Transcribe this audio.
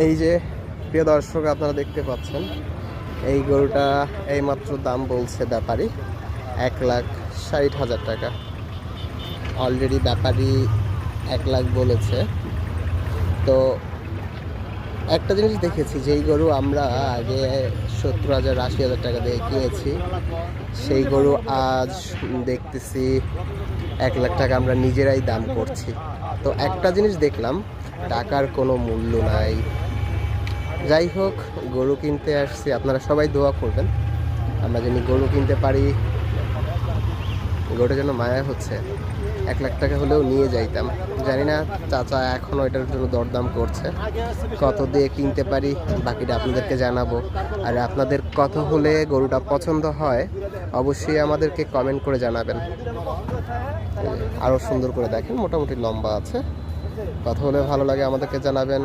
এই যে প্রিয় দর্শক, আপনারা দেখতে পাচ্ছেন এই গরুটা এইমাত্র দাম বলছে ব্যাপারী 1,60,000 টাকা। অলরেডি ব্যাপারী 1 লাখ বলেছে। তো একটা জিনিস দেখেছি, যেই গরু আমরা আগে 70,000 80,000 টাকা দিয়ে কিনেছি, সেই গরু আজ দেখতেছি 1 লাখ টাকা আমরা নিজেরাই দাম করছি। তো একটা জিনিস দেখলাম, টাকার কোনো মূল্য নাই। যাই হোক, গরু কিনতে আসছি, আপনারা সবাই দোয়া করবেন আমরা যেন গরু কিনতে পারি। গরুটা যেন মায়া হচ্ছে, 1 লাখ টাকা হলেও নিয়ে যাইতাম। জানি না চাচা এখনও এটার জন্য দরদাম করছে, কত দিয়ে কিনতে পারি বাকিটা আপনাদেরকে জানাবো। আর আপনাদের কত হলে গরুটা পছন্দ হয় অবশ্যই আমাদেরকে কমেন্ট করে জানাবেন। আরও সুন্দর করে দেখেন, মোটামুটি লম্বা আছে। কত হলে ভালো লাগে আমাদেরকে জানাবেন।